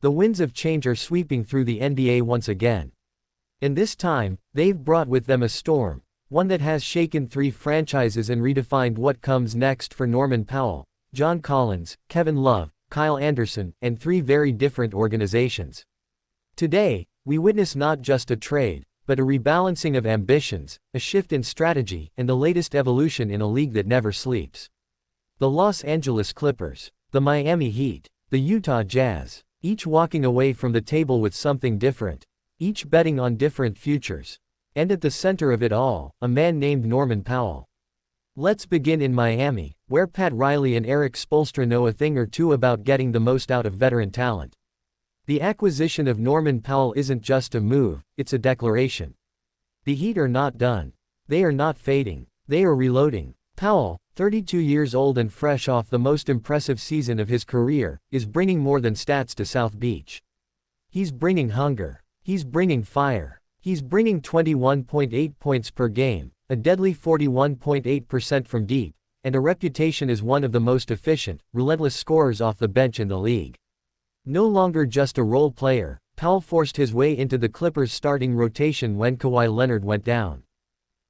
The winds of change are sweeping through the NBA once again. And this time, they've brought with them a storm, one that has shaken 3 franchises and redefined what comes next for Norman Powell, John Collins, Kevin Love, Kyle Anderson, and 3 very different organizations. Today, we witness not just a trade, but a rebalancing of ambitions, a shift in strategy, and the latest evolution in a league that never sleeps. The Los Angeles Clippers, the Miami Heat, the Utah Jazz, each walking away from the table with something different, each betting on different futures. And at the center of it all, a man named Norman Powell. Let's begin in Miami, where Pat Riley and Eric Spoelstra know a thing or two about getting the most out of veteran talent. The acquisition of Norman Powell isn't just a move, it's a declaration. The Heat are not done. They are not fading. They are reloading. Powell, 32 years old and fresh off the most impressive season of his career, is bringing more than stats to South Beach. He's bringing hunger. He's bringing fire. He's bringing 21.8 points per game, a deadly 41.8% from deep, and a reputation as one of the most efficient, relentless scorers off the bench in the league. No longer just a role player, Powell forced his way into the Clippers' starting rotation when Kawhi Leonard went down.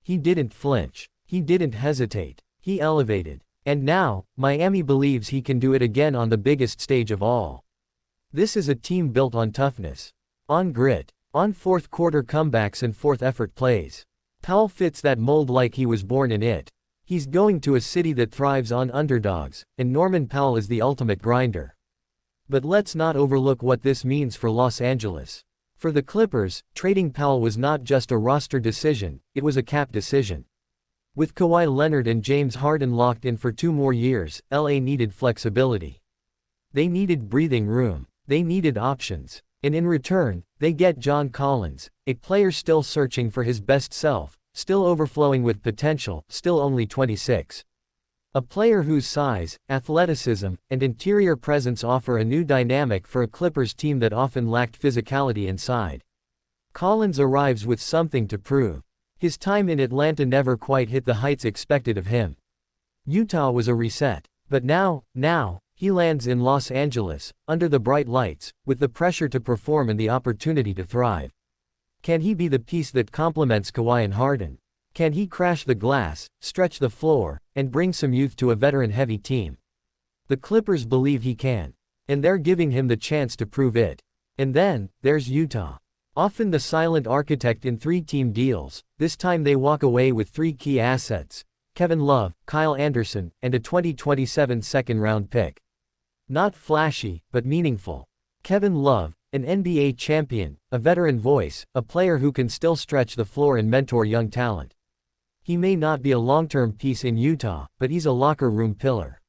He didn't flinch. He didn't hesitate. He elevated. And now, Miami believes he can do it again on the biggest stage of all. This is a team built on toughness, on grit, on fourth-quarter comebacks and fourth-effort plays. Powell fits that mold like he was born in it. He's going to a city that thrives on underdogs, and Norman Powell is the ultimate grinder. But let's not overlook what this means for Los Angeles. For the Clippers, trading Powell was not just a roster decision, it was a cap decision. With Kawhi Leonard and James Harden locked in for 2 more years, LA needed flexibility. They needed breathing room. They needed options. And in return, they get John Collins, a player still searching for his best self, still overflowing with potential, still only 26. A player whose size, athleticism, and interior presence offer a new dynamic for a Clippers team that often lacked physicality inside. Collins arrives with something to prove. His time in Atlanta never quite hit the heights expected of him. Utah was a reset. But now, he lands in Los Angeles, under the bright lights, with the pressure to perform and the opportunity to thrive. Can he be the piece that complements Kawhi and Harden? Can he crash the glass, stretch the floor, and bring some youth to a veteran-heavy team? The Clippers believe he can. And they're giving him the chance to prove it. And then, there's Utah. Often the silent architect in 3-team deals, this time they walk away with 3 key assets: Kevin Love, Kyle Anderson, and a 2027 second-round pick. Not flashy, but meaningful. Kevin Love, an NBA champion, a veteran voice, a player who can still stretch the floor and mentor young talent. He may not be a long-term piece in Utah, but he's a locker room pillar.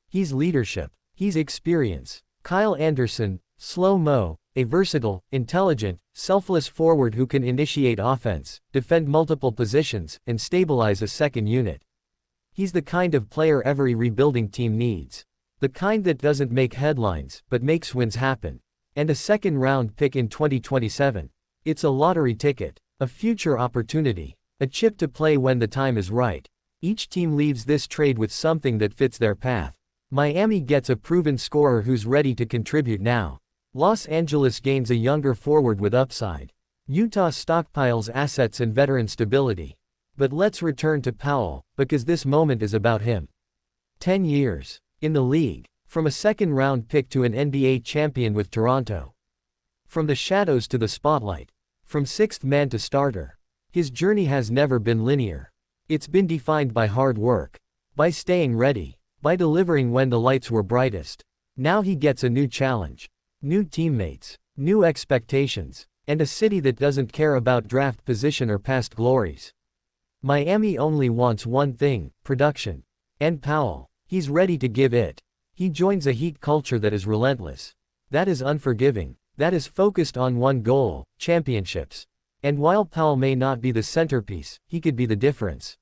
He's leadership. He's experience. Kyle Anderson, slow-mo, a versatile, intelligent, selfless forward who can initiate offense, defend multiple positions, and stabilize a second unit. He's the kind of player every rebuilding team needs. The kind that doesn't make headlines, but makes wins happen. And a second-round pick in 2027. It's a lottery ticket, a future opportunity, a chip to play when the time is right. Each team leaves this trade with something that fits their path. Miami gets a proven scorer who's ready to contribute now. Los Angeles gains a younger forward with upside. Utah stockpiles assets and veteran stability. But let's return to Powell, because this moment is about him. 10 years in the league. From a second-round pick to an NBA champion with Toronto. From the shadows to the spotlight. From 6th man to starter. His journey has never been linear. It's been defined by hard work. By staying ready. By delivering when the lights were brightest. Now he gets a new challenge. New teammates. New expectations. And a city that doesn't care about draft position or past glories. Miami only wants one thing: production. And Powell. He's ready to give it. He joins a Heat culture that is relentless. That is unforgiving. That is focused on one goal: championships. And while Powell may not be the centerpiece, he could be the difference.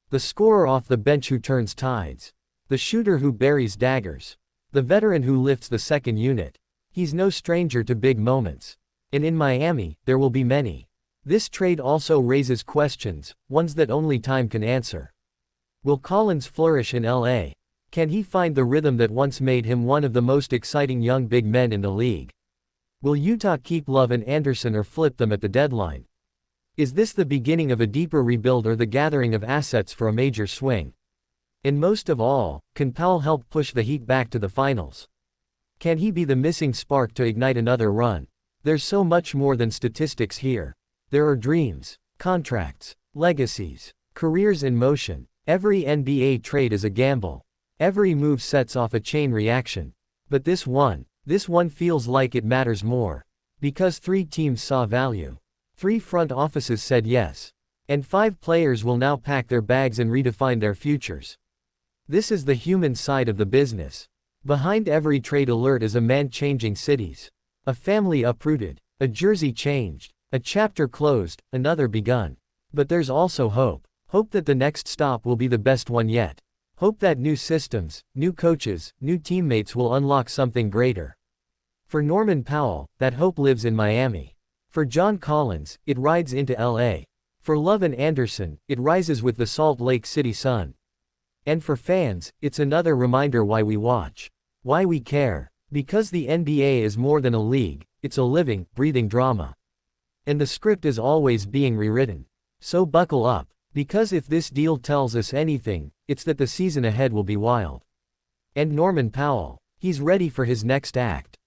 The scorer off the bench who turns tides. The shooter who buries daggers. The veteran who lifts the second unit. He's no stranger to big moments. And in Miami, there will be many. This trade also raises questions, ones that only time can answer. Will Collins flourish in LA? Can he find the rhythm that once made him one of the most exciting young big men in the league? Will Utah keep Love and Anderson or flip them at the deadline? Is this the beginning of a deeper rebuild or the gathering of assets for a major swing? And most of all, can Powell help push the Heat back to the finals? Can he be the missing spark to ignite another run? There's so much more than statistics here. There are dreams, contracts, legacies, careers in motion. Every NBA trade is a gamble. Every move sets off a chain reaction. But this one feels like it matters more. Because 3 teams saw value. 3 front offices said yes. And 5 players will now pack their bags and redefine their futures. This is the human side of the business. Behind every trade alert is a man changing cities. A family uprooted. A jersey changed. A chapter closed, another begun. But there's also hope. Hope that the next stop will be the best one yet. Hope that new systems, new coaches, new teammates will unlock something greater. For Norman Powell, that hope lives in Miami. For John Collins, it rides into LA. For Love and Anderson, it rises with the Salt Lake City sun. And for fans, it's another reminder why we watch. Why we care. Because the NBA is more than a league, it's a living, breathing drama. And the script is always being rewritten. So buckle up. Because if this deal tells us anything, it's that the season ahead will be wild. And Norman Powell, he's ready for his next act.